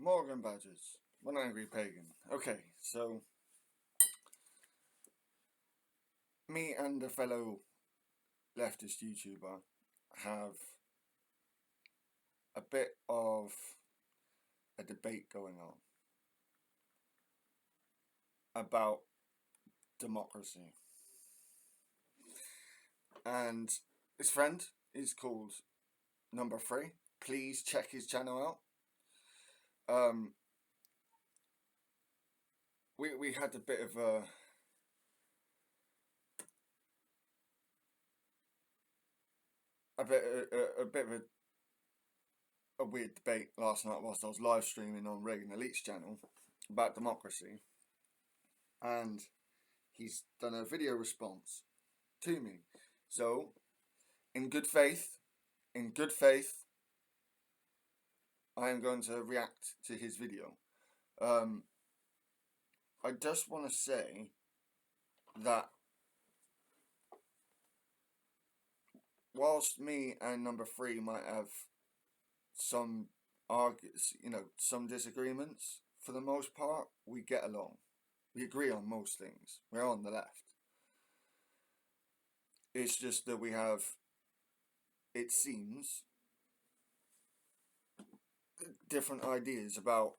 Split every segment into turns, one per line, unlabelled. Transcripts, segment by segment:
Morgan Badgers, one angry pagan. Okay, so me and a fellow leftist YouTuber have a bit of a debate going on about democracy. And his friend is called Number 3. Please check his channel out. We had a bit of a weird debate last night whilst I was live streaming on Reagan Elite's channel about democracy, and he's done a video response to me. So, in good faith, I am going to react to his video. I just want to say that whilst me and Number 3 might have some some disagreements, for the most part, we get along. We agree on most things. We're on the left. It's just that we have, it seems, different ideas about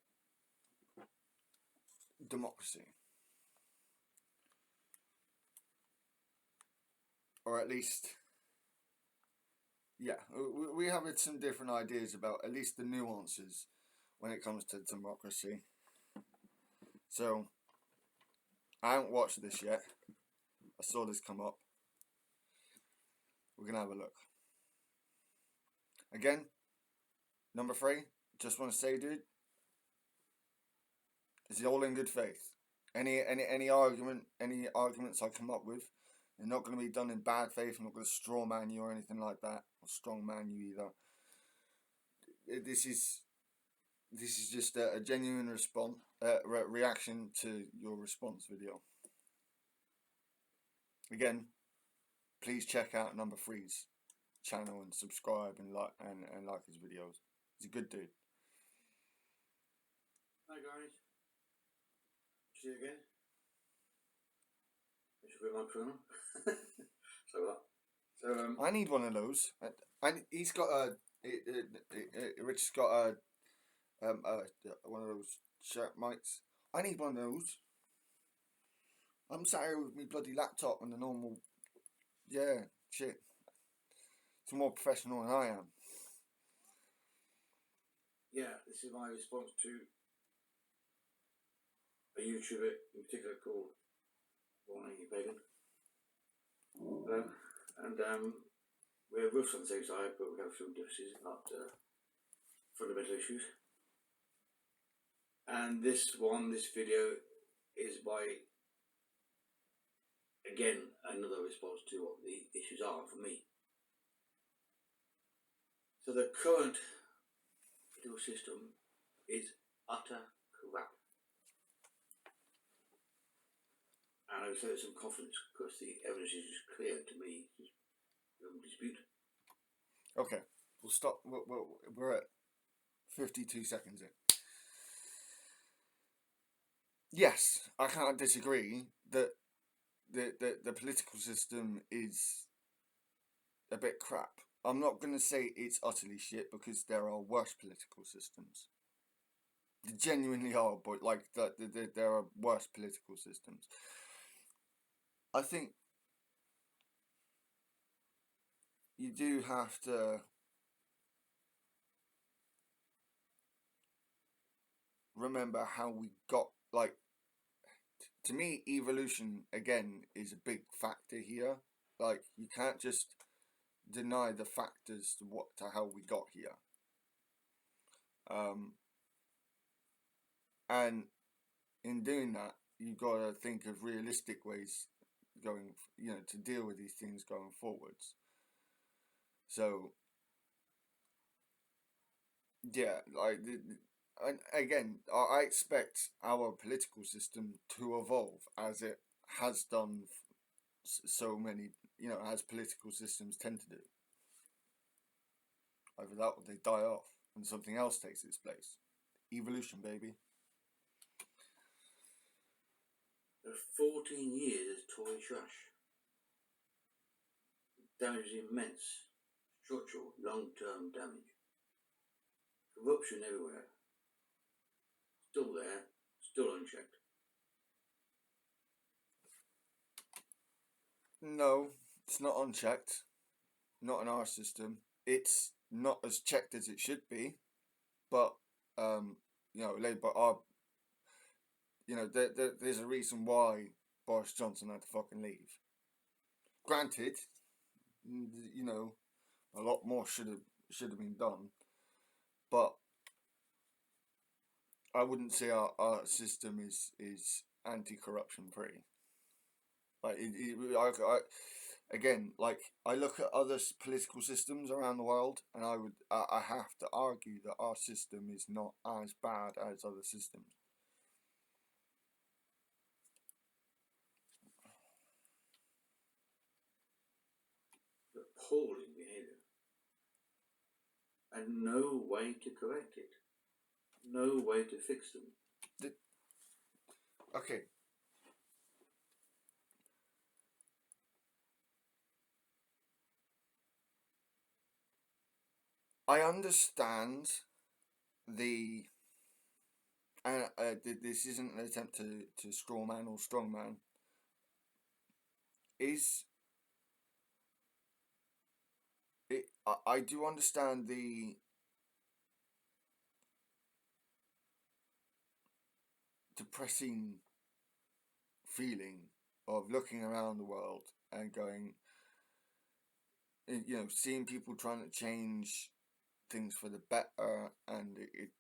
democracy. Or at least, yeah, we have some different ideas about at least the nuances when it comes to democracy. So, I haven't watched this yet. I saw this come up. We're going to have a look. Again, Number 3, just want to say, dude, it's all in good faith. Any arguments I come up with, they're not going to be done in bad faith. I'm not going to straw man you or anything like that, or strong man you either. This is just a genuine response, reaction to your response video. Again, please check out Number 3's channel and subscribe and like his videos. He's a good dude.
Hi guys, see you again. I should put my phone on. So
I need one of those. He's got Rich's got a one of those shirt mics. I need one of those. I'm sat here with my bloody laptop and the normal, shit. It's more professional than I am.
Yeah, this is my response to a YouTuber in particular called One Angry Pagan. We're both on the same side, but we have some differences about fundamental issues. And this video is by, again, another response to what the issues are for me. So the current political system is utter crap. And I would say with some confidence because the evidence is clear to me. No dispute.
Okay, we'll stop. We're at 52 seconds in. Yes, I can't disagree that the political system is a bit crap. I'm not going to say it's utterly shit because there are worse political systems. There genuinely are, but there are worse political systems. I think you do have to remember how we got, to me, evolution, again, is a big factor here. You can't just deny the factors to how we got here. And in doing that, you've got to think of realistic ways to deal with these things going forwards. So, yeah, and again, I expect our political system to evolve as it has done so many, as political systems tend to do. Either that or they die off and something else takes its place. Evolution, baby.
For 14 years of Tory trash. Damage is immense. Structural, long-term damage. Corruption everywhere. Still there, still unchecked.
No, it's not unchecked. Not in our system. It's not as checked as it should be. But, Labour are, there's a reason why Boris Johnson had to fucking leave. Granted, a lot more should have been done. But I wouldn't say our system is anti-corruption free. Like again, like I look at other political systems around the world, and I have to argue that our system is not as bad as other systems.
Appalling behaviour. And no way to correct it. No way to fix them.
Okay. I understand and this isn't an attempt to straw man or strong man. I do understand the depressing feeling of looking around the world and going, seeing people trying to change things for the better and it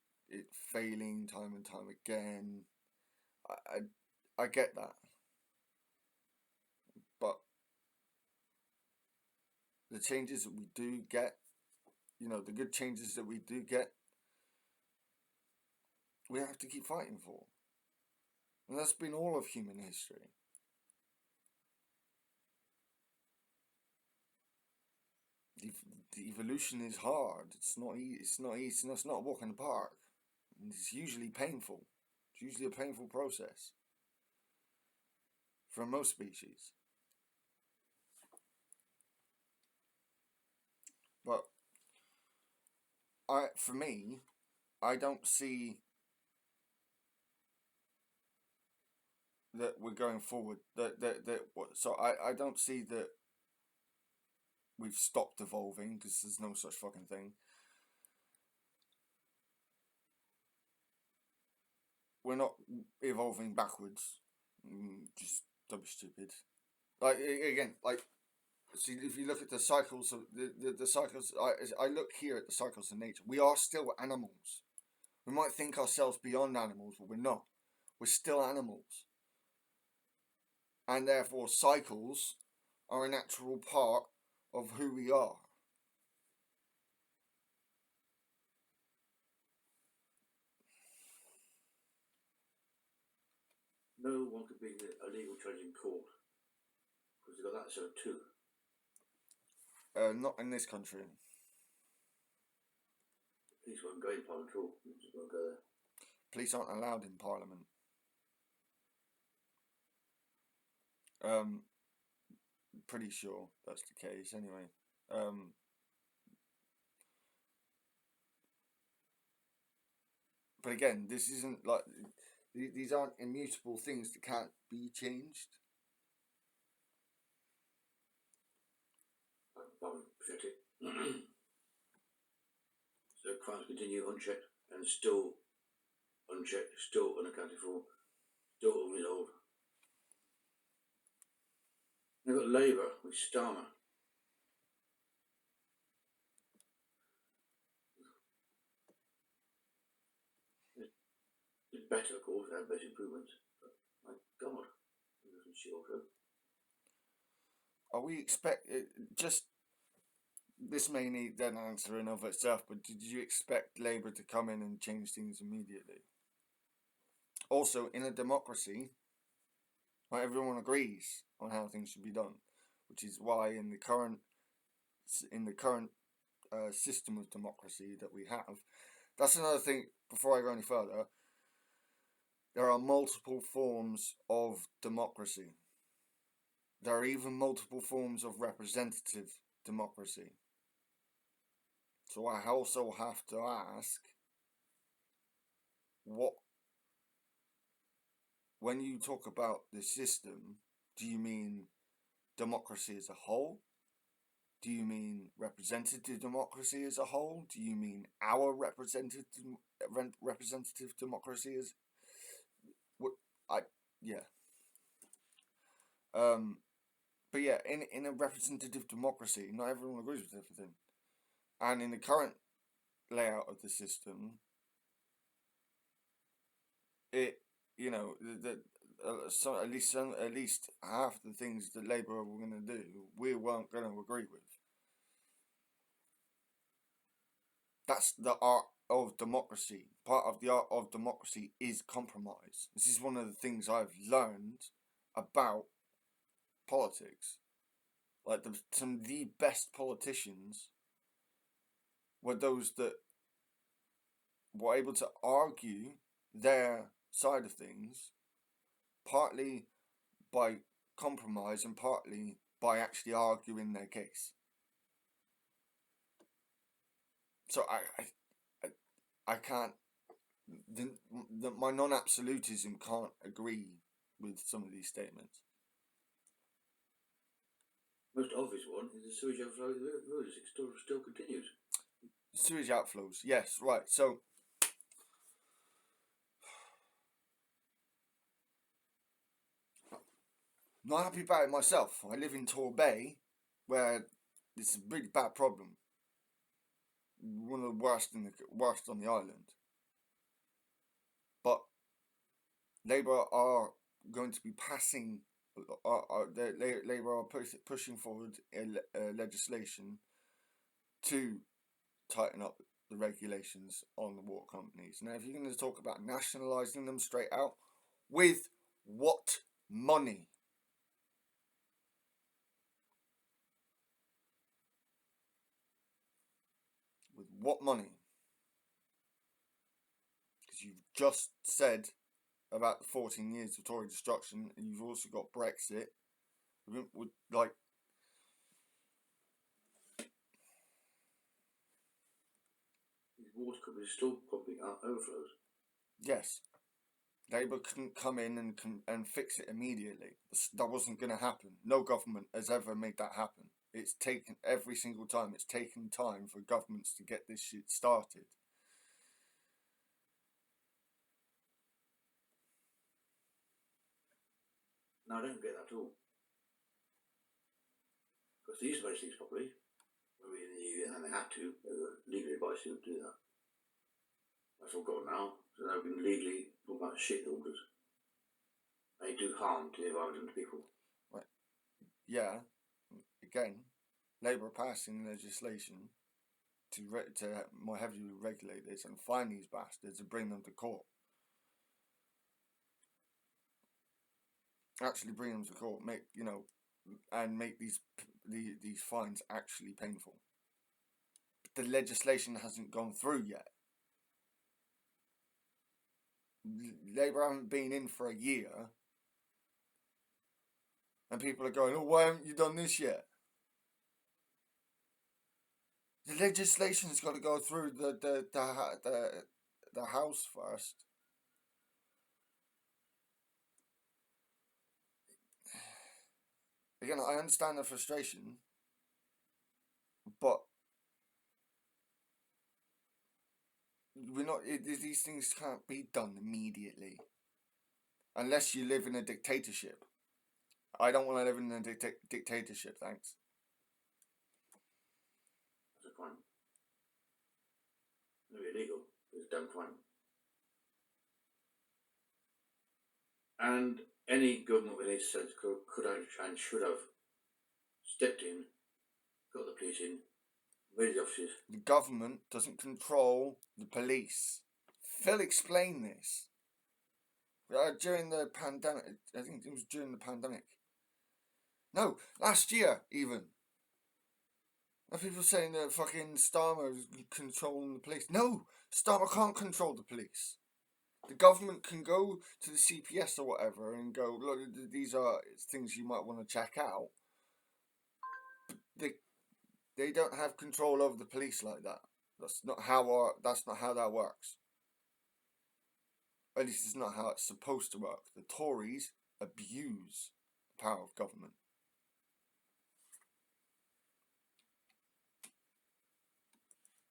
failing time and time again. I get that, but the changes that we do get, the good changes that we do get, we have to keep fighting for, and that's been all of human history. The evolution is hard. It's not easy. It's not a walk in the park. It's usually painful. It's usually a painful process for most species. But for me, I don't see that we're going forward. So I don't see that we've stopped evolving, because there's no such fucking thing. We're not evolving backwards. Just don't be stupid. Like again, like see, if you look at the cycles of the cycles, I look here at the cycles of nature. We are still animals. We might think ourselves beyond animals, but we're not. We're still animals, and therefore cycles are a natural part of who we are.
No one could bring a legal charge in court because they've got that so too.
Not in this country.
Police won't go in Parliament at all. They just won't go there.
Police aren't allowed in Parliament. Pretty sure that's the case anyway. But again, this isn't like these aren't immutable things that can't be changed.
Parliament protect it. So crimes continue unchecked and still unchecked, still unaccounted for, still unresolved. They've got Labour with Starmer. It's better, of course, to have better improvements. But my God, it doesn't show up.
Are we just this may need an answer in of itself, but did you expect Labour to come in and change things immediately? Also, in a democracy, not everyone agrees on how things should be done, which is why in the current system of democracy that we have, that's another thing before I go any further, there are multiple forms of democracy. There are even multiple forms of representative democracy. So I also have to ask, when you talk about the system, do you mean democracy as a whole? Do you mean representative democracy as a whole? Do you mean our representative democracy as yeah. But yeah, in a representative democracy, not everyone agrees with everything. And in the current layout of the system, at least half the things that Labour were going to do, we weren't going to agree with. That's the art of democracy. Part of the art of democracy is compromise. This is one of the things I've learned about politics. Like some of the best politicians were those that were able to argue their side of things, partly by compromise and partly by actually arguing their case. So I can't. My non-absolutism can't agree with some of these statements.
Most obvious one is the sewage outflow of the rivers. It still continues.
Sewage outflows, yes, right. So not happy about it myself. I live in Torbay, where it's a really bad problem. One of the worst on the island. But Labour are going to be passing. Labour are pushing forward legislation to tighten up the regulations on the water companies. Now, if you're going to talk about nationalising them straight out, with what money? With what money? Because you've just said about the 14 years of Tory destruction, and you've also got Brexit. Like,
these water companies are still pumping out overflows.
yes, Labour couldn't come in and fix it immediately. That wasn't going to happen. No government has ever made that happen. It's taken every single time. It's taken time for governments to get this shit started.
No, I don't get that at all. Because they used to manage things properly, maybe in the New Year, and they had to. They were legally advised to do that. That's all gone now. So they've been legally talking about shit orders. They do harm to the environment and to people.
Right. Yeah. Again, Labour are passing legislation to more heavily regulate this and fine these bastards and bring them to court. Actually bring them to court, make these fines actually painful. But the legislation hasn't gone through yet. Labour haven't been in for a year, and people are going, "Oh, why haven't you done this yet?" The legislation's got to go through the House first. Again, I understand the frustration, but these things can't be done immediately. Unless you live in a dictatorship. I don't want to live in a dictatorship, thanks.
That's a crime. Maybe illegal, but it's a damn crime. And any government with any sense could and should have stepped in, got the police in, raided the offices.
The government doesn't control the police. Phil explained this. During the pandemic, I think it was during the pandemic. No, last year even. And people saying that fucking Starmer is controlling the police. No, Starmer can't control the police. The government can go to the CPS or whatever and go, look, these are things you might want to check out. They don't have control over the police like that. That's not how that works. At least it's not how it's supposed to work. The Tories abuse the power of government.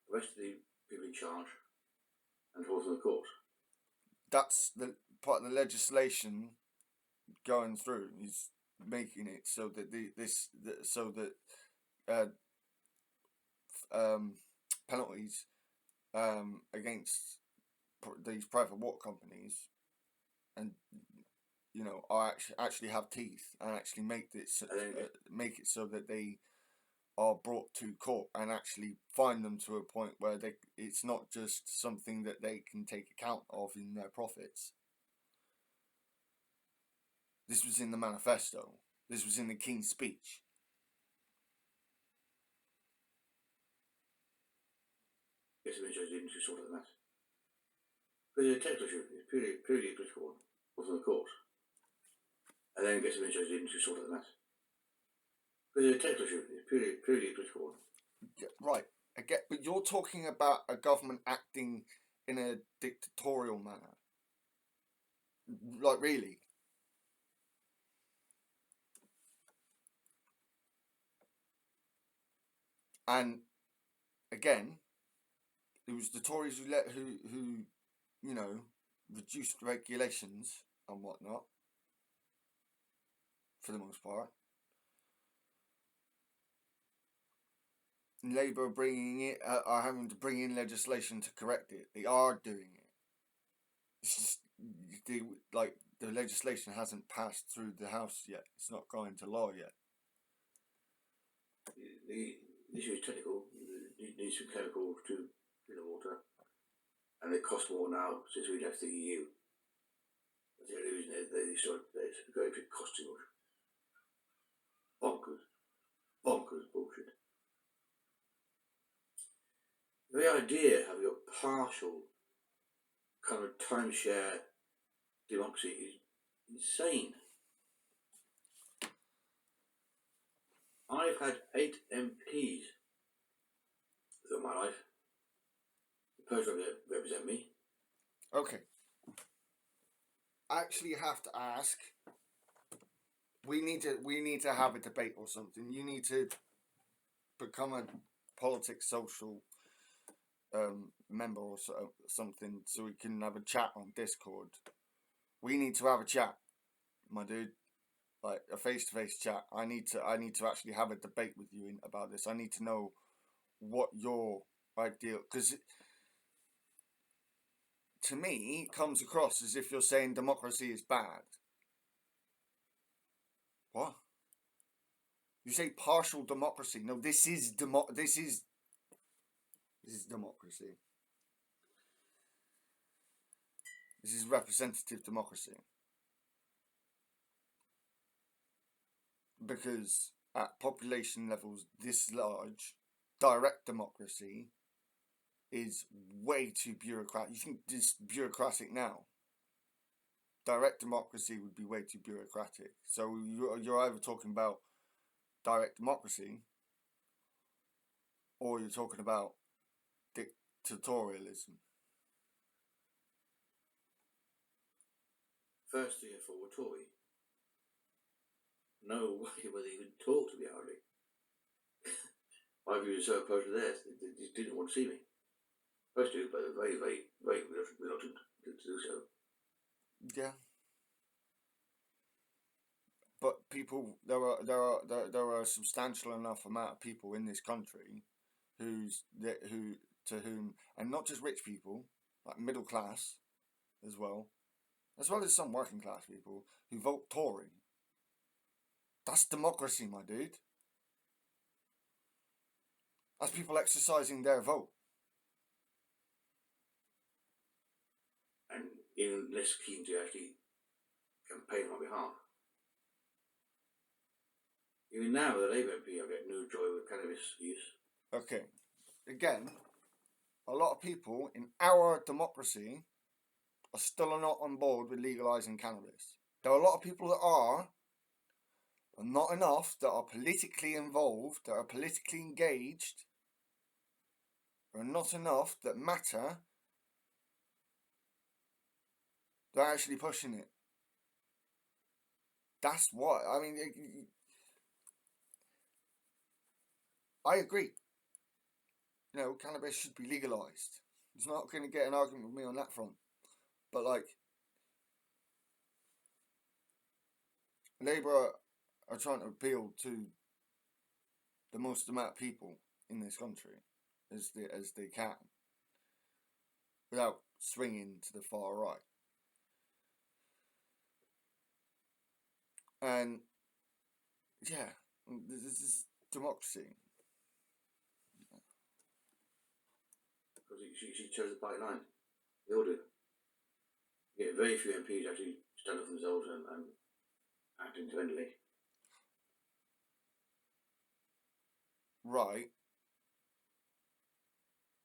The rest of the people in charge and hold them the court.
That's the part of the legislation going through. He's making it so that penalties against these private water companies, and are actually have teeth and actually make it so that they are brought to court and actually find them to a point where it's not just something that they can take account of in their profits. This was in the manifesto. This was in the King's speech.
Gets administrated into sort of that. But the technical issue is purely political one, or from the court. And then gets administrated into sort of that. But the technical issue is purely political one.
Yeah, right. I get, but you're talking about a government acting in a dictatorial manner. Like, really? And again, it was the Tories who reduced regulations and whatnot, for the most part. Labour are having to bring in legislation to correct it. They are doing it. It's just the legislation hasn't passed through the House yet. It's not gone into law yet.
The issue is technical. It needs some chemicals to in the water, and they cost more now since we left the EU. That's the only reason they started going to cost too much. Bonkers bullshit. The idea of your partial kind of timeshare democracy is insane. I've had 8 MPs through my life. The person represent me.
Okay. I actually have to ask. We need to have a debate or something. You need to become a politics social member or something, so we can have a chat on Discord. We need to have a chat, my dude. Like a face-to-face chat. I need to actually have a debate with you about this. I need to know what your ideal, because to me it comes across as if you're saying democracy is bad. What? You say partial democracy? No, this is democracy. This is representative democracy. Because at population levels this large, direct democracy is way too bureaucratic. You think it's bureaucratic now? Direct democracy would be way too bureaucratic. So you're either talking about direct democracy, or you're talking about dictatorialism.
First year for Tory. No way will they even talk to me hardly. My views are so opposed to theirs. They just didn't want to see me. Supposed to, but very, very, very reluctant to do so.
Yeah. But people, there are a substantial enough amount of people in this country to whom, and not just rich people, like middle class, as well as some working class people who vote Tory. That's democracy, my dude. That's people exercising their vote.
And even less keen to actually campaign on my behalf. Even now, with the Labour MP, I get no joy with cannabis use.
Okay. Again, a lot of people in our democracy are still not on board with legalizing cannabis. There are a lot of people that are, but not enough that are politically involved, that are politically engaged, or not enough that matter. They're actually pushing it. That's what I mean. I agree. You know, cannabis should be legalized. It's not going to get an argument with me on that front. But like, Labour are trying to appeal to the most amount of people in this country as they can, without swinging to the far right. And yeah, this is democracy.
Because she chose the party line. They all do. You get very few MPs actually stand up for themselves and act independently.
Right.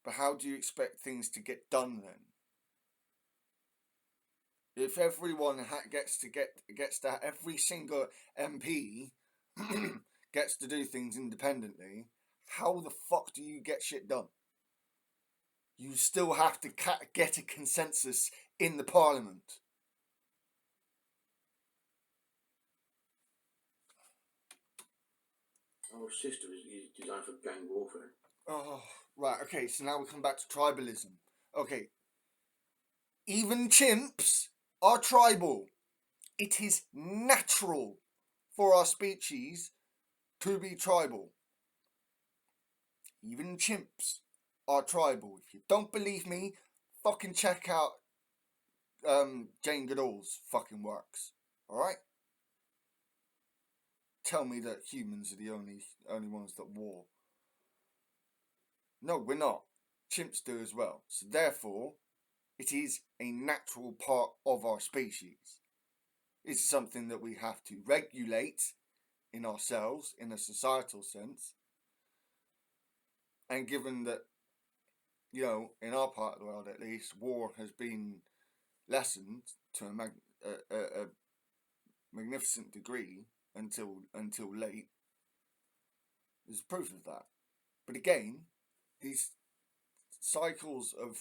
But how do you expect things to get done then? If everyone gets to every single MP gets to do things independently, how the fuck do you get shit done? You still have to get a consensus in the parliament.
Our system is designed for gang warfare.
Oh, right, okay, so now we come back to tribalism. Okay. Even chimps are tribal. It is natural for our species to be tribal. Even chimps are tribal. If you don't believe me, fucking check out Jane Goodall's fucking works. Alright? Tell me that humans are the only ones that war. No, we're not. Chimps do as well. So therefore, it is a natural part of our species. It's something that we have to regulate in ourselves in a societal sense. And given that, you know, in our part of the world at least, war has been lessened to a magnificent degree until late, there's proof of that. But again, these cycles of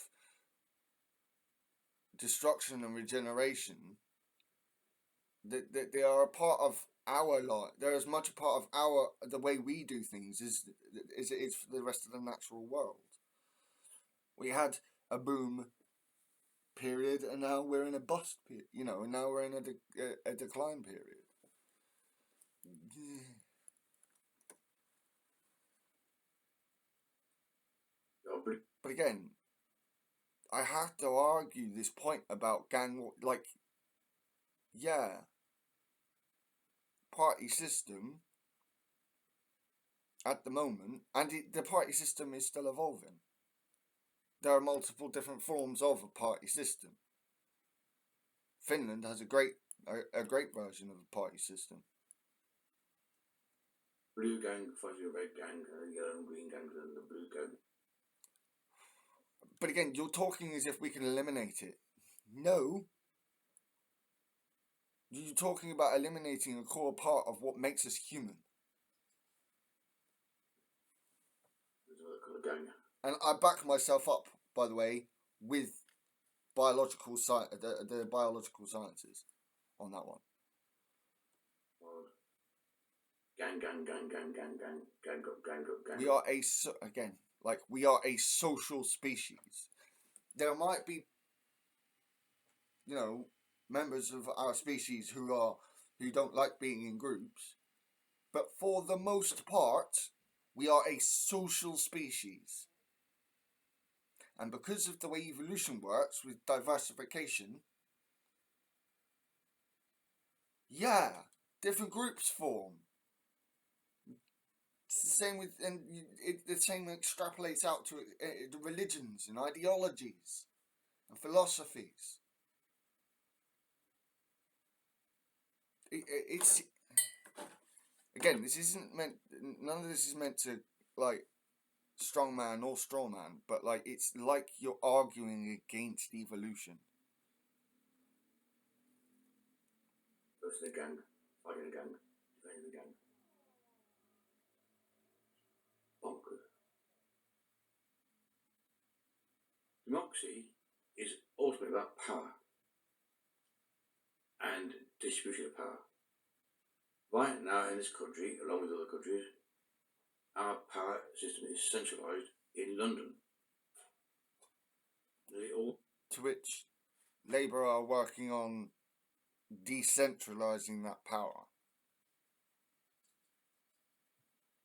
destruction and regeneration, they are a part of our life. They're as much a part of the way we do things as it is for the rest of the natural world. We had a boom period, and now we're in a bust period. You know, and now we're in a decline period. But again, I have to argue this point about gang. Like, yeah, party system at the moment, and the party system is still evolving. There are multiple different forms of a party system. Finland has a great version of a party system.
Blue gang fighting a red gang, yellow and green gangs and the blue gang.
But again, you're talking as if we can eliminate it. No. You're talking about eliminating a core part of what makes us human.
There's another called a gang.
And I back myself up, by the way, with biological the biological sciences on that one.
Gang.
We are we are a social species. There might be, you know, members of our species who don't like being in groups, but for the most part, we are a social species. And because of the way evolution works with diversification, yeah, different groups form. It's the same with, and the same extrapolates out to the religions and ideologies and philosophies. It's again, this isn't meant. None of this is meant to like strongman or strawman, but like it's like you're arguing against evolution.
Versus a gang, fighting a gang, defending the gang. Bonkers. Democracy is ultimately about power and distribution of power. Right now in this country, along with other countries, our power system is centralised in London.
To which Labour are working on decentralising that power.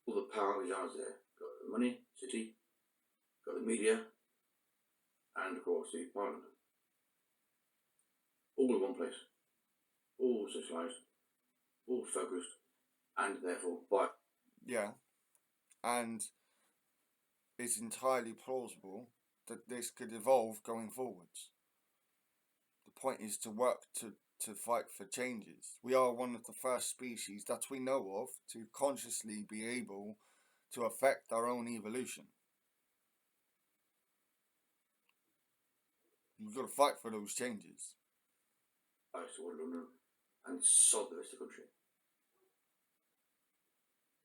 All the power resides there. Got the money, city, got the media, and of course the parliament. All in one place. All centralised, all focused, and therefore by...
Yeah. And it's entirely plausible that this could evolve going forwards. The point is to work to fight for changes. We are one of the first species that we know of to consciously be able to affect our own evolution. We've got to fight for those changes.
I saw London and sod the rest of the country.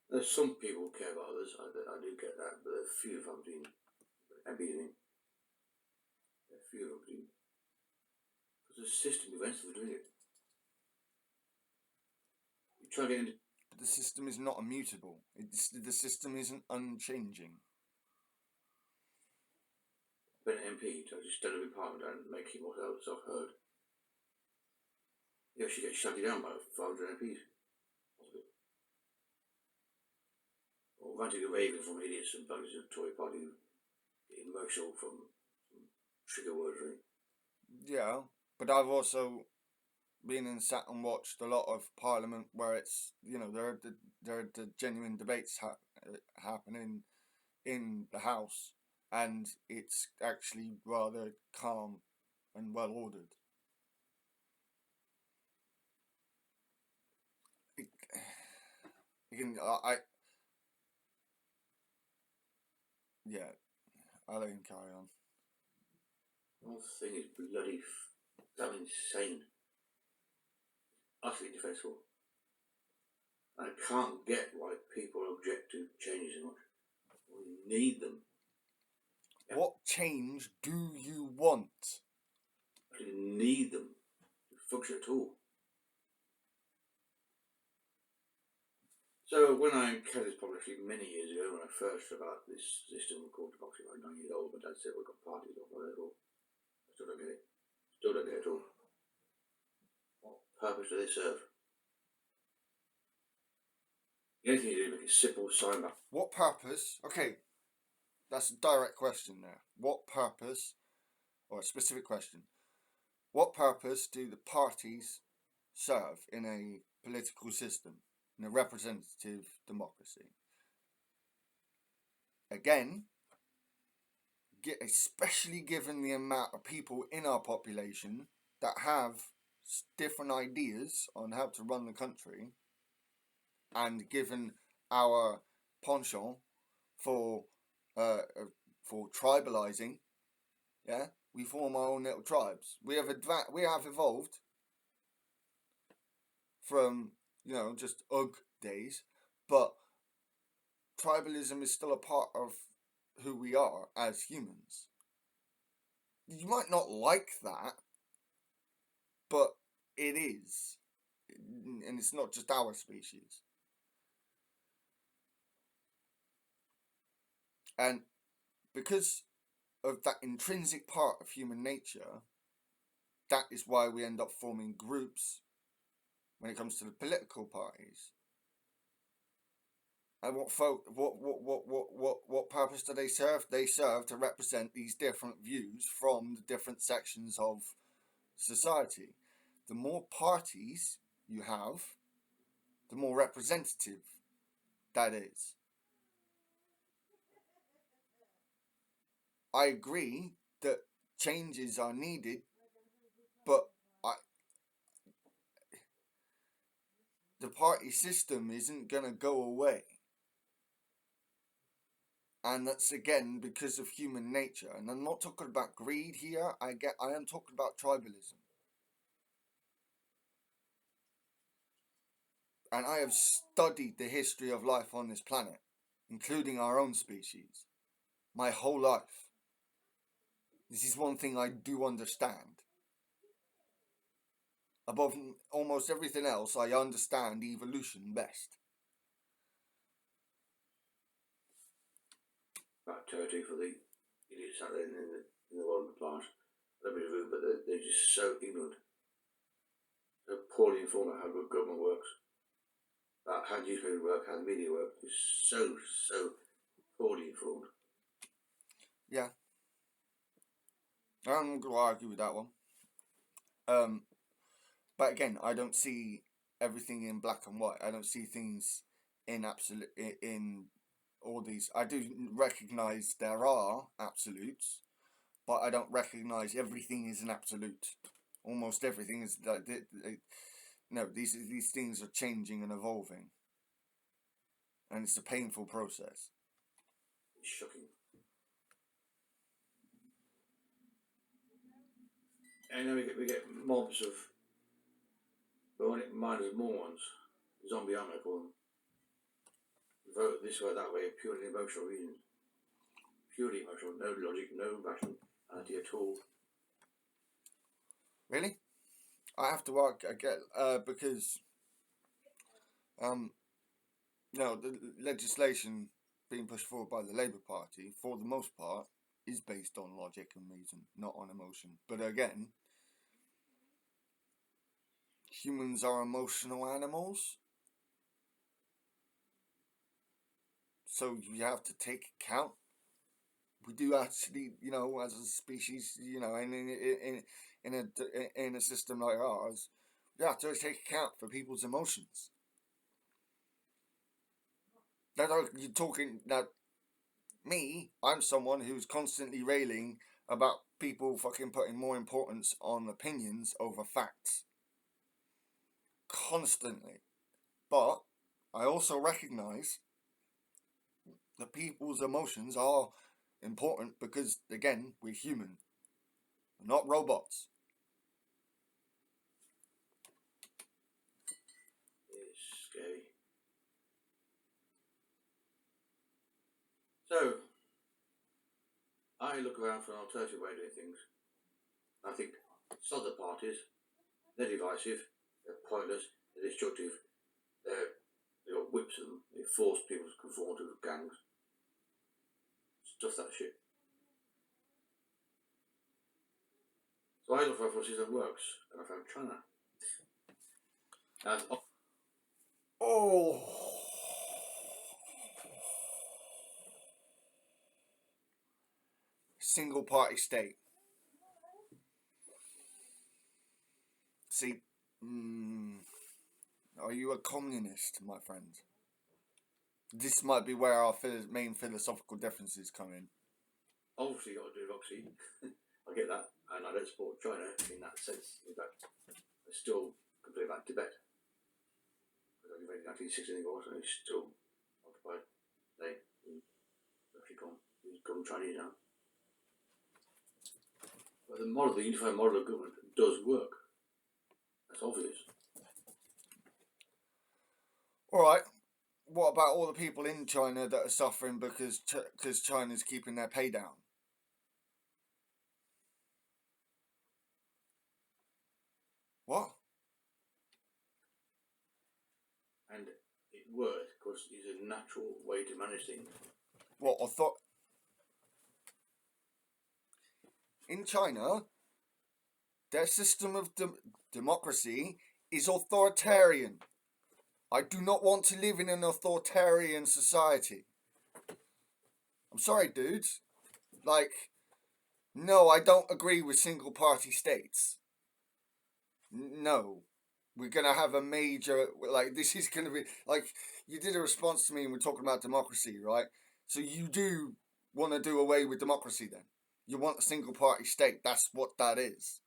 There's some people who care about others, I do get that, but there's few of them doing MPs. There's few of them doing. Because the system prevents them from doing it. You try to get into...
But the system is not immutable. The system isn't unchanging.
Been an MP to just stand up in Parliament and make himself heard. You actually get shouted down by 500 MPs. Or ranting and raving from idiots and buggers of the Tory party who get emotional from trigger words, right?
Yeah, but I've also been and sat and watched a lot of Parliament where it's, there are the genuine debates happening in the House, and it's actually rather calm and well ordered. Yeah, I'll let him carry on.
The whole thing is bloody damn insane. Utterly defensible. I can't get why people object to changes so much. We need them.
What change do you want?
We need them to function at all. So when I encountered this publicly many years ago, when I first heard about this system called democracy, I was 9 years old, but Dad said we've got parties off my level. I still don't get it. Still don't get it at all. What purpose do they serve? The only thing you do is make a simple sign back.
What purpose? Okay, that's a direct question there. What purpose, or a specific question, what purpose do the parties serve in a political system, in a representative democracy? Again, especially given the amount of people in our population that have different ideas on how to run the country, and given our penchant for tribalizing, yeah, we form our own little tribes. We have evolved from just UG days, but tribalism is still a part of who we are as humans. You might not like that, but it is, and it's not just our species. And because of that intrinsic part of human nature, that is why we end up forming groups when it comes to the political parties. And what purpose do they serve? They serve to represent these different views from the different sections of society. The more parties you have, the more representative that is. I agree that changes are needed, but the party system isn't going to go away. And that's again because of human nature. And I'm not talking about greed here. I am talking about tribalism. And I have studied the history of life on this planet, including our own species, my whole life. This is one thing I do understand. Above almost everything else, I understand evolution best.
About territory for the idiots out there in the world of the plant. They're a bit rude, but they're just so ignorant. So poorly informed about how good government works, about how newspapers work, how the media work. It's so poorly informed.
Yeah. I'm going to argue with that one. But again, I don't see everything in black and white. I don't see things in absolute in all these. I do recognize there are absolutes, but I don't recognize everything is an absolute. Almost everything is like no. These things are changing and evolving, and it's a painful process.
It's shocking. And then we get mobs of minders, morons, zombie army, I call them. Vote this way, that way, purely emotional reasons. Purely emotional, no logic, no rationality at all.
Really, I have to work again because no, the legislation being pushed forward by the Labour Party, for the most part, is based on logic and reason, not on emotion. But again, humans are emotional animals, so you have to take account. We do actually, as a species, in a system like ours, we have to take account for people's emotions. That you're talking that me, I'm someone who's constantly railing about people fucking putting more importance on opinions over facts. Constantly. But I also recognize that people's emotions are important because, again, we're human. We're not robots.
It's scary. So, I look around for an alternative way of doing things. I think some other parties, they're divisive, they're pointless, they're destructive, they've got whips in them, they force people to conform to gangs. Stuff that shit. So I look for a system that works, and I found China.
Oh. Single party state. See, are you a communist, my friend? This might be where our main philosophical differences come in.
Obviously, got to do Roxy. I get that, and I don't support China in that sense. In fact, I still complain about Tibet. Because I invaded 1960 anymore, so it's still occupied. They actually gone Chinese now. But the unified model of government does work. That's obvious.
Alright, what about all the people in China that are suffering because China's keeping their pay down? What?
And it works because it's a natural way to manage things.
What, in China, their system of democracy is authoritarian. I do not want to live in an authoritarian society. I'm sorry, dudes. No, I don't agree with single party states. No. We're going to have a major, this is going to be, you did a response to me and we're talking about democracy, right? So you do want to do away with democracy then? You want a single party state. That's what that is.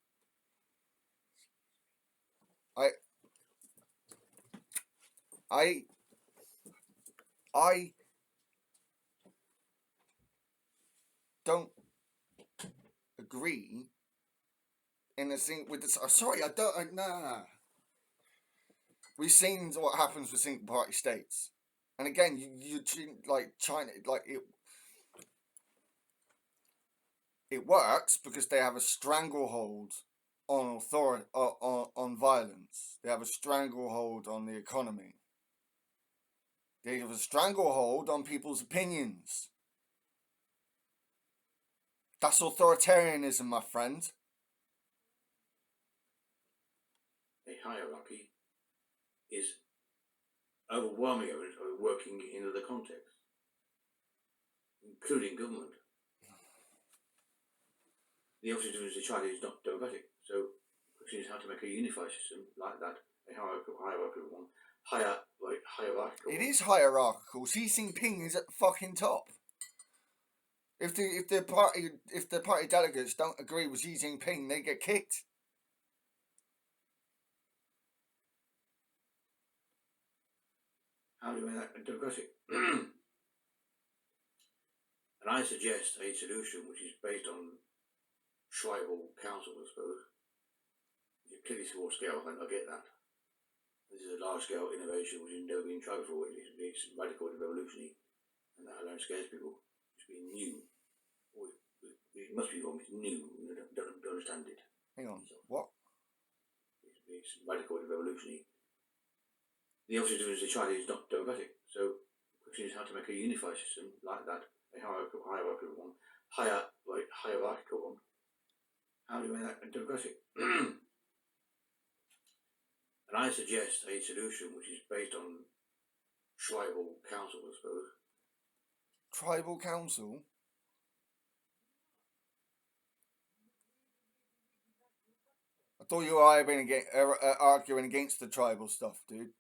I don't agree in a thing with this. Sorry, I don't. Nah. We've seen what happens with single party states, and again, you treat like China, like it works because they have a stranglehold on authority, on violence. They have a stranglehold on the economy. They have a stranglehold on people's opinions. That's authoritarianism, my friend.
A hierarchy is overwhelming evidence of it working in other contexts, including government. The opposite of the Chinese is not democratic, so the question is how to make a unified system like that, a hierarchical one, hierarchical.
It is hierarchical. Xi Jinping is at the fucking top. If the party delegates don't agree with Xi Jinping, they get kicked.
How do you make that democratic? And I suggest a solution which is based on tribal council, I suppose. It's a clearly small scale, I get that. This is a large scale innovation which has never been tried before. It's radical and revolutionary, and that alone scares people. It's been new. It must be wrong, it's new, you don't understand it.
Hang on, what?
It's radical and revolutionary. The opposite of the Chinese is not democratic, so the question is how to make a unified system like that, a hierarchical one, hierarchical one. How do you make that democratic? And I suggest a solution which is based on tribal council, I suppose.
Tribal council? I thought you were arguing against the tribal stuff, dude.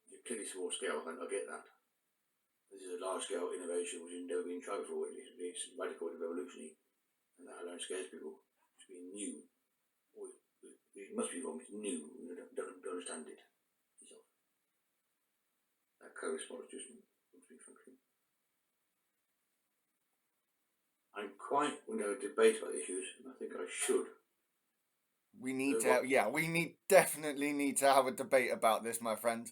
It's a clearly small scale, I get that. This is a large scale innovation which has never been tried before. It's radical and revolutionary, and that alone scares people. It's been new. It must be wrong, it's new, you don't understand it. That co-response just must be functioning. I'm quite willing to have a debate about the issues, and I think I should.
We need definitely need to have a debate about this, my friend.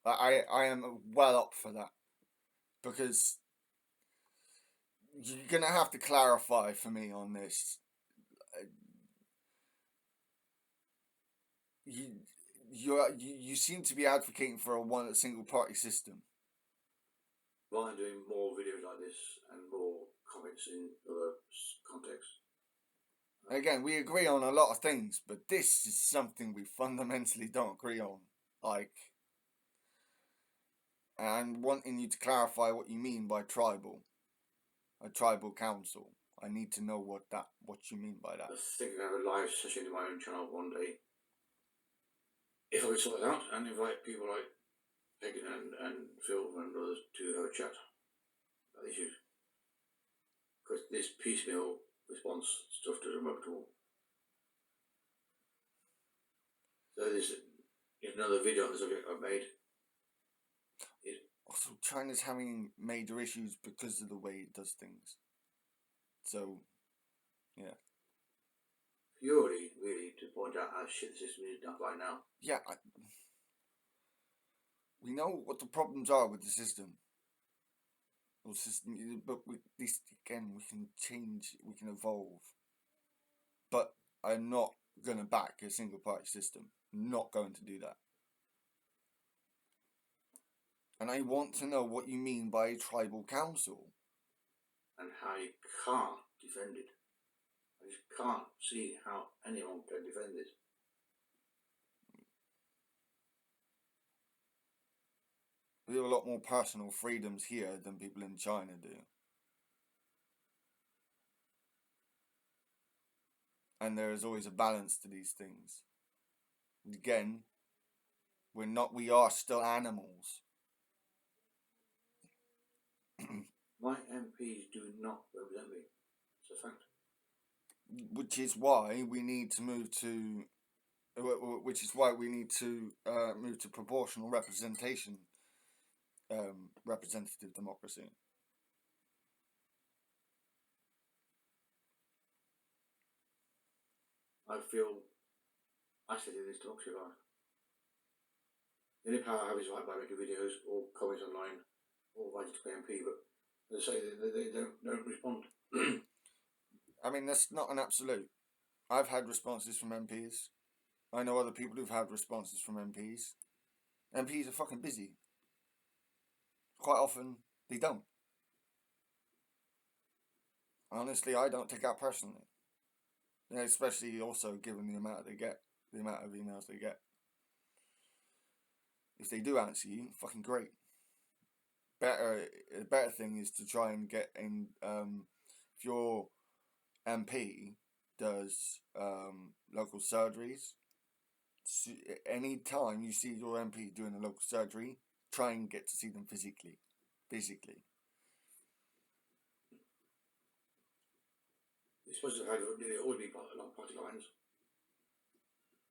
I am well up for that, because you're gonna have to clarify for me on this. You seem to be advocating for a single party system.
Rather than doing more videos like this and more comments in other contexts.
Again, we agree on a lot of things, but this is something we fundamentally don't agree on. And wanting you to clarify what you mean by tribal, a tribal council. I need to know what you mean by that.
I think I have a live session in my own channel one day, if I could sort it out, and invite people like Pagan and Phil and others to have a chat about issues. Because this piecemeal response stuff doesn't work at all. So there's another video on the subject I've made.
Also, China's having major issues because of the way it does things. So, yeah.
Purely, really, to point out how shit the system is done right now.
Yeah, we know what the problems are with the system. But we can change, we can evolve. But I'm not going to back a single party system. Not going to do that. And I want to know what you mean by a tribal council.
And how you can't defend it. I just can't see how anyone can defend this.
We have a lot more personal freedoms here than people in China do. And there is always a balance to these things. Again, we are still animals.
My MPs do not represent me. It's a fact.
Which is why we need to move to proportional representation, representative democracy.
I feel isolated in this democracy of ours. The only power I have is like by making videos or comments online or writing to MP, but as I say, they don't respond.
I mean, that's not an absolute. I've had responses from MPs. I know other people who've had responses from MPs. MPs are fucking busy. Quite often, they don't. Honestly, I don't take that personally. Especially also given the amount they get, the amount of emails they get. If they do answer you, fucking great. A better thing is to try and get in. If your MP does local surgeries, any time you see your MP doing a local surgery, try and get to see them physically.
You're supposed to have always be along party lines.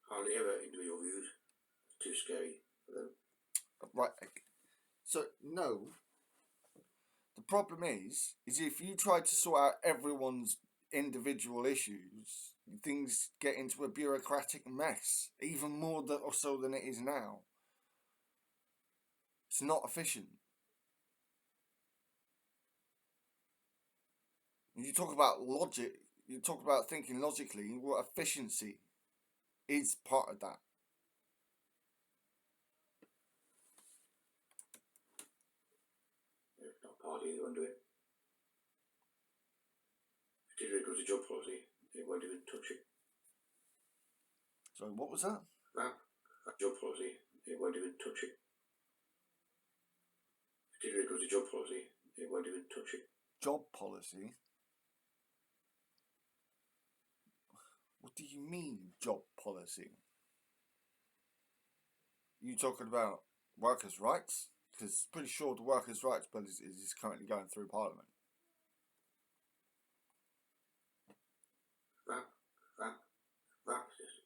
Hardly ever individual views. It's too scary for them.
Right. So no. The problem is if you try to sort out everyone's individual issues, things get into a bureaucratic mess, even more so than it is now. It's not efficient. You talk about logic, you talk about thinking logically, well, efficiency is part of that.
It's not party, they won't do it. Particularly because of job policy, they won't even touch it.
Sorry, what was that?
That job policy, they won't even touch it. Particularly because of job policy, they won't even touch it.
Job policy? What do you mean, job policy? You talking about workers' rights? Because pretty sure the workers' rights bill is currently going through Parliament.
That system.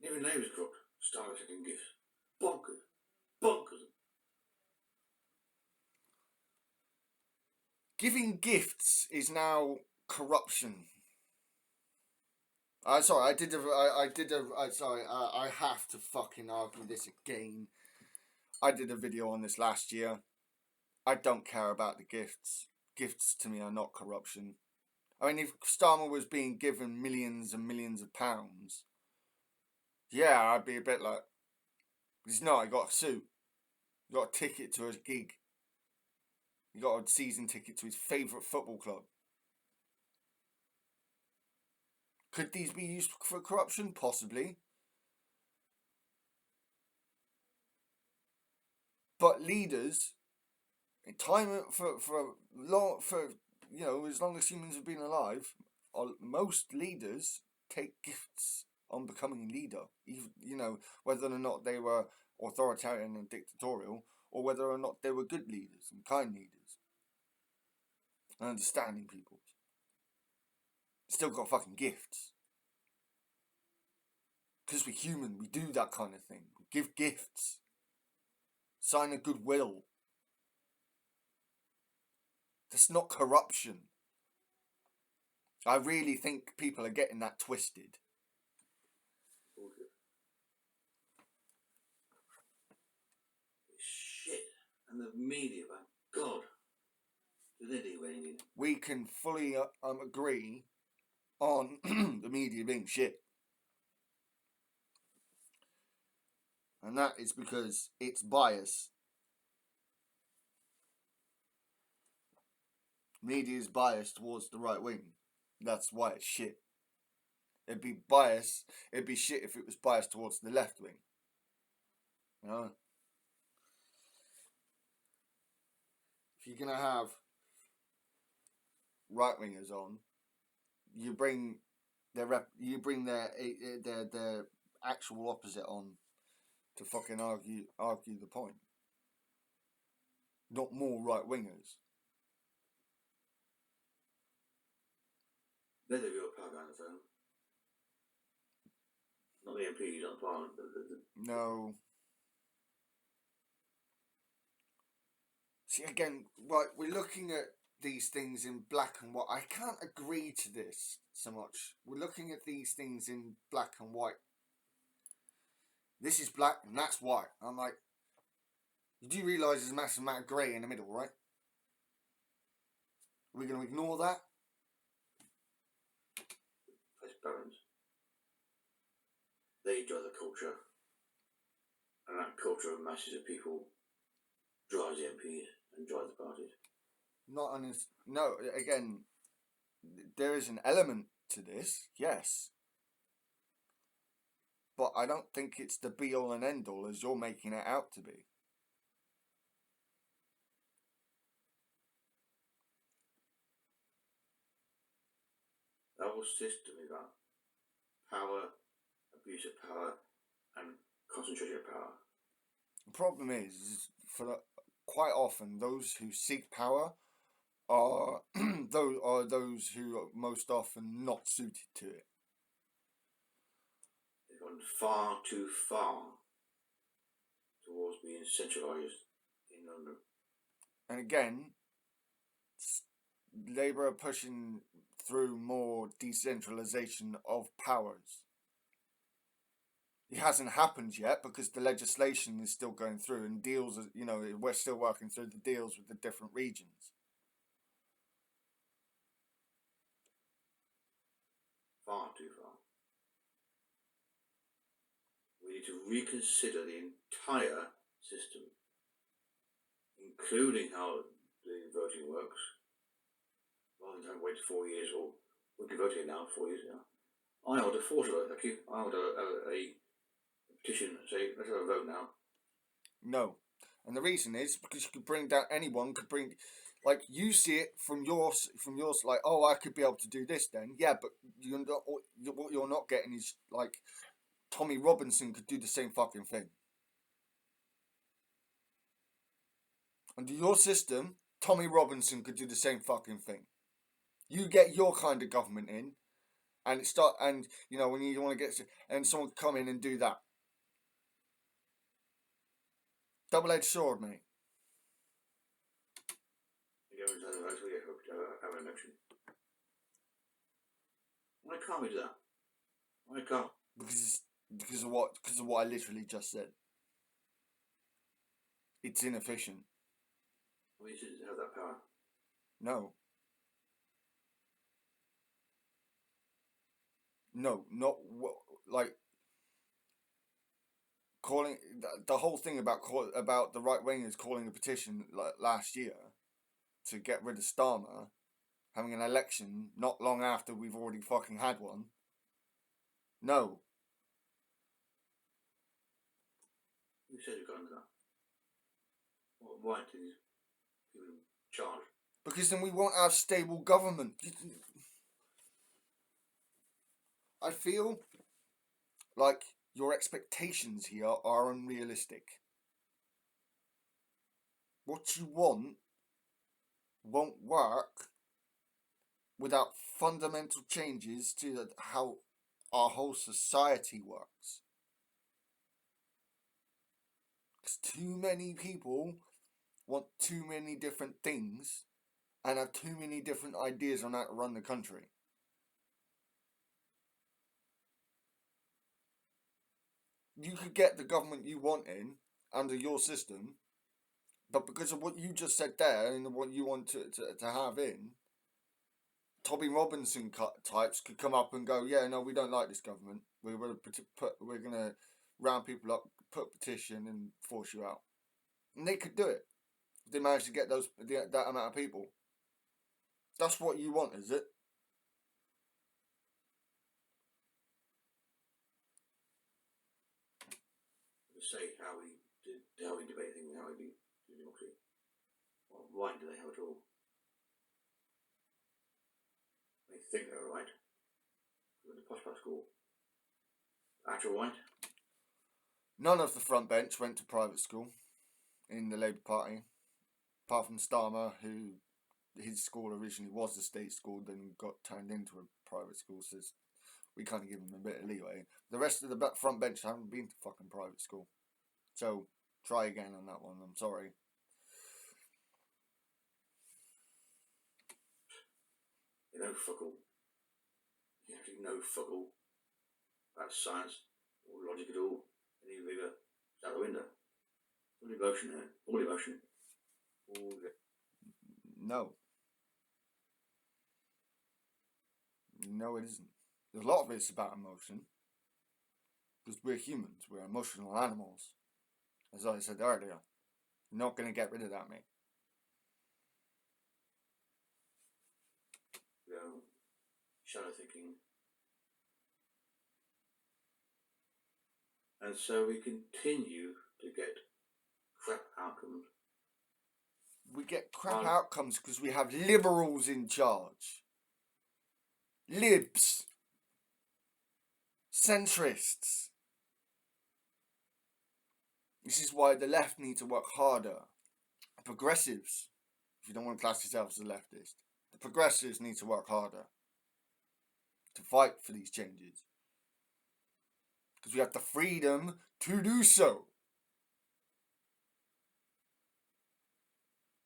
Even Labour's crook started taking gifts. Bonkers.
Giving gifts is now corruption. I have to fucking argue this again. I did a video on this last year. I don't care about the gifts. Gifts to me are not corruption. I mean, if Starmer was being given millions and millions of pounds, yeah, I'd be a bit like, he's not. He got a suit. He got a ticket to a gig. He got a season ticket to his favourite football club. Could these be used for corruption? Possibly. But leaders, time for as long as humans have been alive, most leaders take gifts on becoming leader. Whether or not they were authoritarian and dictatorial, or whether or not they were good leaders and kind leaders and understanding people. Still got fucking gifts. Because we're human, we do that kind of thing. We give gifts. Sign a goodwill. That's not corruption. I really think people are getting that twisted.
Shit. And the media, man. God. Do they do anything?
We can fully agree on the media being shit. And that is because it's bias. Media is biased towards the right wing. That's why it's shit. It'd be shit if it was biased towards the left wing. You know? If you're gonna have right wingers on, you bring their actual opposite on to fucking argue the point. Not more right wingers.
They're the real power behind the phone. Not the MPs, not the Parliament.
No. See, again, right, we're looking at these things in black and white. I can't agree to this so much. We're looking at these things in black and white. This is black and that's white. I'm like, you do realise there's a massive amount of grey in the middle, right? Are we going to ignore that?
Vice barons. They drive the culture. And that culture of masses of people drives the MPs and drives the parties.
No, again, there is an element to this, yes. But I don't think it's the be all and end all as you're making it out to be.
The whole system is about power, abuse of power, and concentration of power.
The problem is quite often those who seek power are those who are most often not suited to it.
They've gone far too far towards being centralised in London.
And again, Labour are pushing through more decentralisation of powers. It hasn't happened yet because the legislation is still going through and deals, we're still working through the deals with the different regions.
Far too far. We need to reconsider the entire system, including how the voting works, rather than wait 4 years, or we can vote here now, 4 years now. I hold a force vote, thank you. I hold a petition, say, let's have a vote now.
No. And the reason is because you could bring down, anyone could bring, like, you see it from yours, like, oh, I could be able to do this then. Yeah, but what you're not getting is, like, Tommy Robinson could do the same fucking thing. Under your system, Tommy Robinson could do the same fucking thing. You get your kind of government in, and when you want to get, and someone come in and do that. Double-edged sword, mate.
You go into the vote, we have an election. Why can't we do that? Why can't?
Because of what I literally just said. It's inefficient.
We should have that power.
No, not like calling the whole thing about the right wingers calling a petition like last year to get rid of Starmer, having an election not long after we've already fucking had one. No.
Who said you can't do that? Why did these people in charge?
Because then we won't have stable government. I feel like your expectations here are unrealistic. What you want won't work without fundamental changes to how our whole society works. Because too many people want too many different things and have too many different ideas on how to run the country. You could get the government you want in under your system, but because of what you just said there and what you want to have in, Tommy Robinson types could come up and go, yeah, no, we don't like this government. We're gonna round people up, put a petition, and force you out. And they could do it if they manage to get that amount of people. That's what you want, is it?
Say how we debate things, how we do democracy. Well, why do they have it all? They think they're right. Go to posh school. Actual right.
None of the front bench went to private school in the Labour Party, apart from Starmer, who his school originally was a state school, then got turned into a private school, so we kind of give him a bit of leeway. The rest of the front bench haven't been to fucking private school. So, try again on that one, I'm sorry.
You know fuck all. You actually know fuck all about science or logic at all. Any vigor, it's out the window. All emotion there. All emotion. All
No. No, it isn't. A lot of it's about emotion. Because we're humans. We're emotional animals. As I said earlier. You're not going to get rid of that, mate.
you know, shallow thinking. And so we continue to get crap outcomes.
We get crap outcomes because we have liberals in charge. Libs. Centrists. This is why the left need to work harder. Progressives, if you don't want to class yourself as a leftist, the progressives need to work harder to fight for these changes. Because we have the freedom to do so.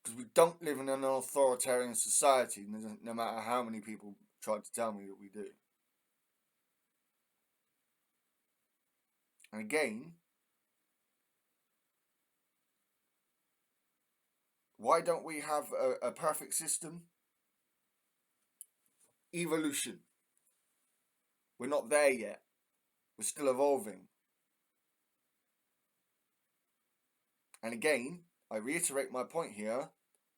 Because we don't live in an authoritarian society, no matter how many people try to tell me that we do. And again, why don't we have a perfect system? Evolution. We're not there yet. We're still evolving. And again, I reiterate my point here.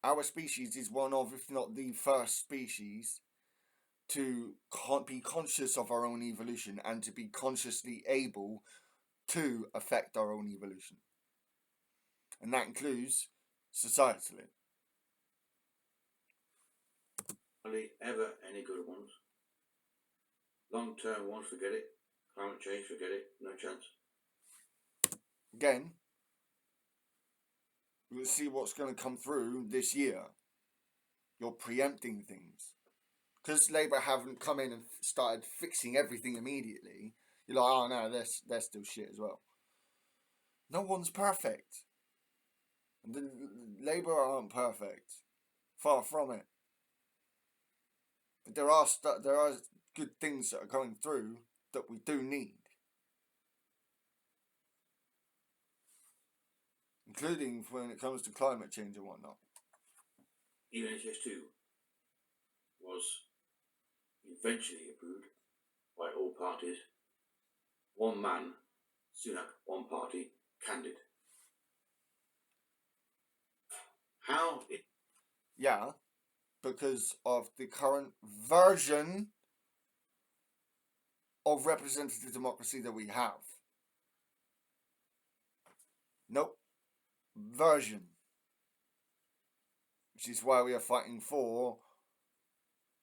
Our species is one of, if not the first species, to be conscious of our own evolution and to be consciously able to affect our own evolution. And that includes societally.
Hardly ever any good ones. Long-term ones, forget it. Climate change, forget it. No chance.
Again, we'll see what's going to come through this year. You're preempting things. Because Labour haven't come in and started fixing everything immediately, you're like, oh no, they're still shit as well. No one's perfect. The Labour aren't perfect. Far from it. But there are good things that are going through that we do need. Including when it comes to climate change and whatnot.
Even HS2 was eventually approved by all parties. One man, Sunak, one party, canned it. How it...
Yeah, because of the current version of representative democracy that we have. Nope. Version. Which is why we are fighting for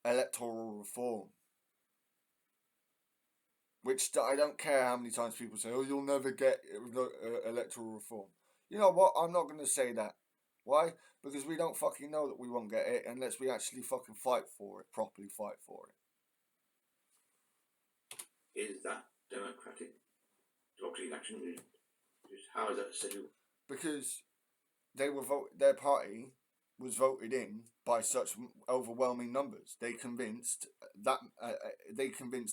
electoral reform. Which I don't care how many times people say, oh, you'll never get electoral reform. You know what? I'm not going to say that. Why? Because we don't fucking know that we won't get it unless we actually fucking fight for it. Properly fight for it.
Is that democratic? Democracy in action? How is that scheduled?
Because their party was voted in by such overwhelming numbers. They convinced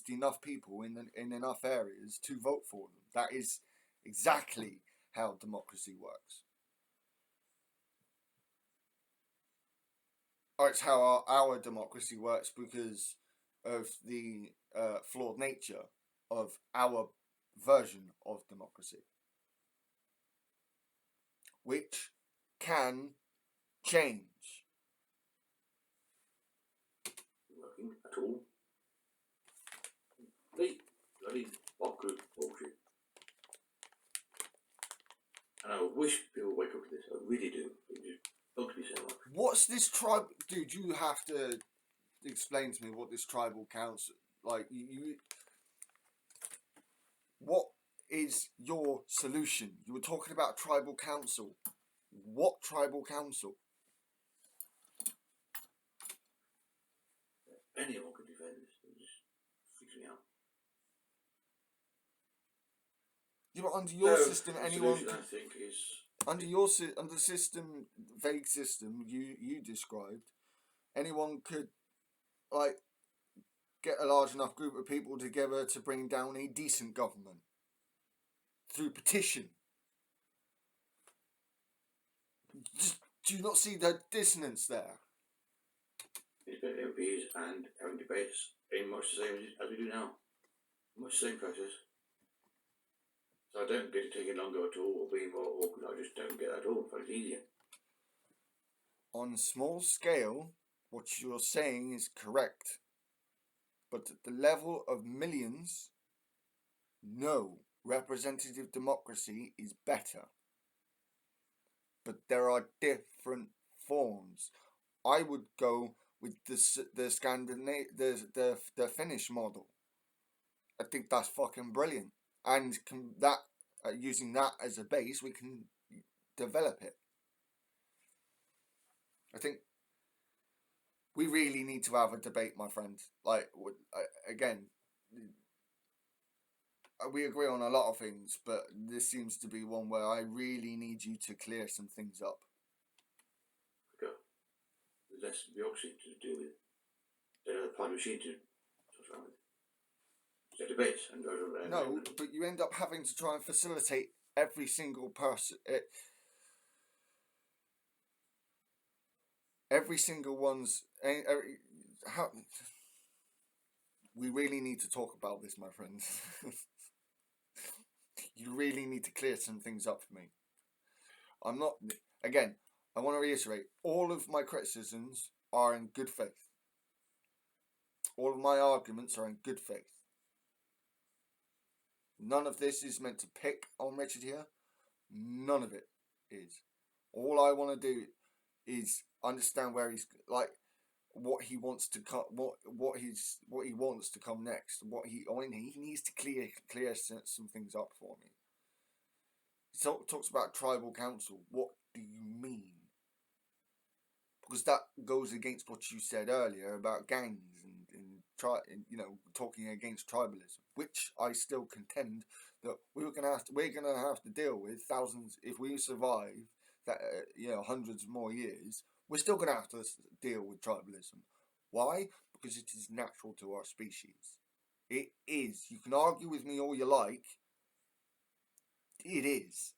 enough people in enough areas to vote for them. That is exactly how democracy works. Or it's how our democracy works because of the flawed nature of our version of democracy, which can change.
Working at all? Bloody Bob Group bullshit. And I wish people would wake up to this. I really do. It just bugs me so much.
What's this tribe? Dude, you have to explain to me what this tribal council... Like, what is your solution? You were talking about tribal council. What tribal council?
Anyone can defend this. It just freaks me out.
You know, under your system,
the
anyone...
solution, I think, is...
Under the system, vague system you described, anyone could, like, get a large enough group of people together to bring down a decent government through petition. Just, do you not see the dissonance there?
Independent MPs and having debates in much the same as we do now. Much the same process. So I don't get it taking longer at all or being more awkward. I just don't get that at all. I find it easier.
On a small scale, what you're saying is correct. But at the level of millions, no, representative democracy is better. But there are different forms. I would go with the Finnish model. I think that's fucking brilliant, and using that as a base, we can develop it. I think we really need to have a debate, my friend. Like, again, we agree on a lot of things, but this seems to be one where I really need you to clear some things up.
Okay. There's less bureaucracy to deal with. There's another part of the machine to sort around with. There's debates and go over.
No, but you end up having to try and facilitate every single person. Every single one's. How. We really need to talk about this, my friends. You really need to clear some things up for me. I'm not. Again, I want to reiterate, all of my criticisms are in good faith. All of my arguments are in good faith. None of this is meant to pick on Richard here. None of it is. All I want to do is understand where he's like, what he wants to come, what he wants to come next. He needs to clear some things up for me. He talks about tribal council. What do you mean? Because that goes against what you said earlier about gangs and talking against tribalism, which I still contend that we're gonna have to deal with thousands if we survive that hundreds more years. We're still gonna have to deal with tribalism. Why? Because it is natural to our species. It is. You can argue with me all you like. It is.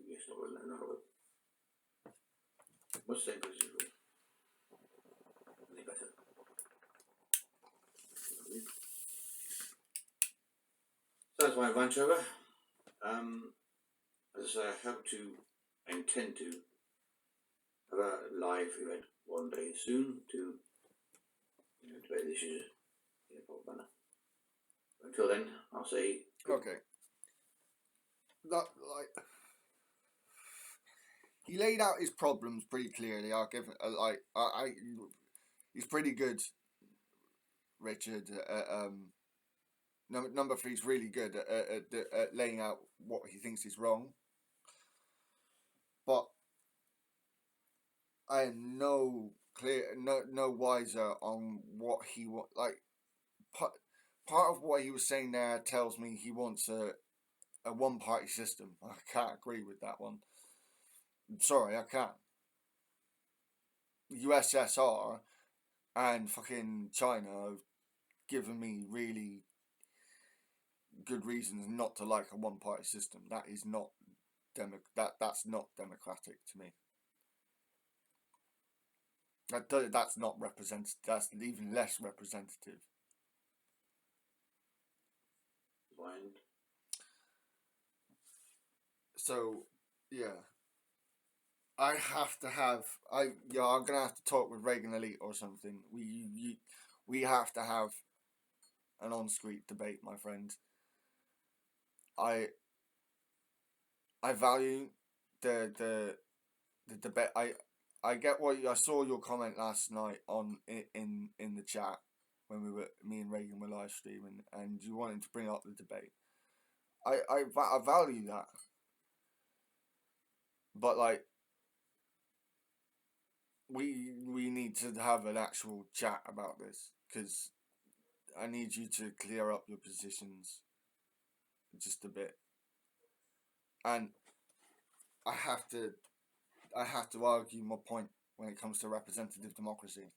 Yes, not of it. What's the same process? Any better? So that's my rant over. As I say, I intend to have a live event one day soon to debate the issues in a proper manner. Until then, I'll say
okay. He laid out his problems pretty clearly. I'll give he's pretty good, Richard. Number 3 is really good at laying out what he thinks is wrong. But I am no wiser on what he want. Like part of what he was saying there tells me he wants a one-party system. I can't agree with that one. I'm sorry, I can't. USSR and fucking China have given me really good reasons not to like a one-party system. That is not that's not democratic to me. That's not representative. That's even less representative.
mind.
So yeah, I have to have. I'm gonna have to talk with Reagan Elite or something. We have to have an on-screen debate, my friend. I value the debate. I get I saw your comment last night in the chat when me and Reagan were live streaming, and you wanted to bring up the debate. I value that, but like we need to have an actual chat about this, because I need you to clear up your positions just a bit, and I have to argue my point when it comes to representative democracy.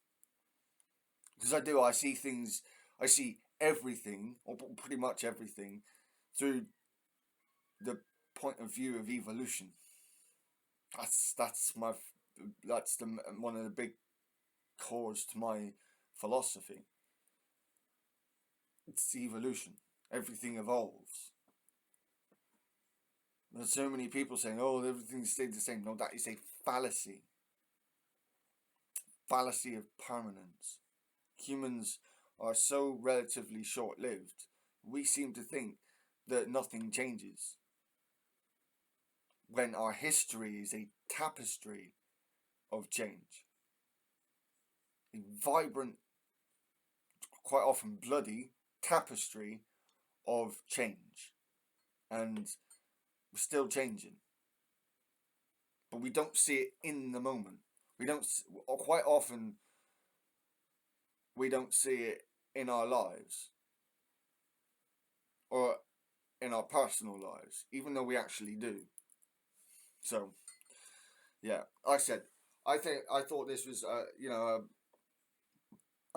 Because I see things, I see everything, or pretty much everything, through the point of view of evolution. That's my that's the one of the big cores to my philosophy. It's evolution. Everything evolves. There's so many people saying, "Oh, everything stayed the same." No, that is a fallacy. Fallacy of permanence. Humans are so relatively short-lived. We seem to think that nothing changes, when our history is a tapestry of change. A vibrant, quite often bloody, tapestry of change. And we're still changing. But we don't see it in the moment. We don't, or quite often, we don't see it in our lives. Or in our personal lives, even though we actually do. So, yeah, like I said, I thought this was, I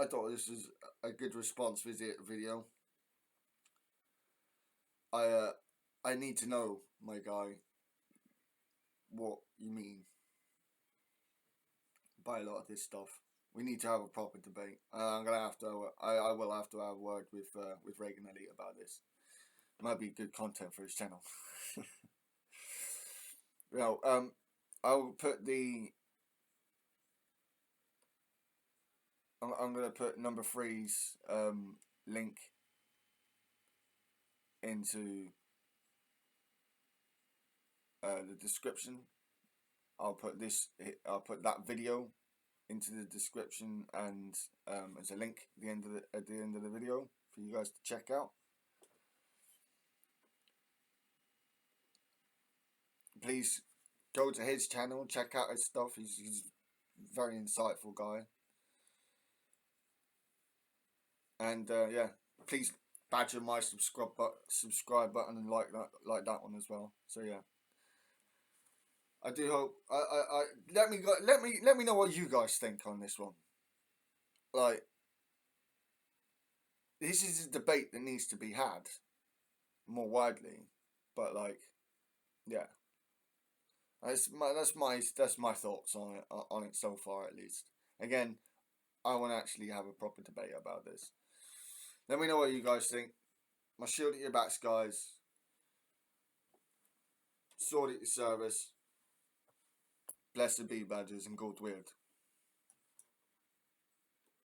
thought this was a good response video. I need to know, my guy, what you mean by a lot of this stuff. We need to have a proper debate. I'm gonna have to. I will have to have a word with Reagan Elliott about this. Might be good content for his channel. I'll put the. I'm gonna put number 3's link into the description. I'll put that video into the description, and as a link at the end of the video for you guys to check out. Please go to his channel, check out his stuff. He's a very insightful guy. And yeah, please badger my subscribe button and like that one as well. So yeah, I do hope let me know what you guys think on this one. Like, this is a debate that needs to be had more widely, but like, yeah, that's my thoughts on it so far, at least. Again, I want to actually have a proper debate about this. Let me know what you guys think. My shield at your backs, guys. Sword at your service. Blessed be, badgers, and good weird.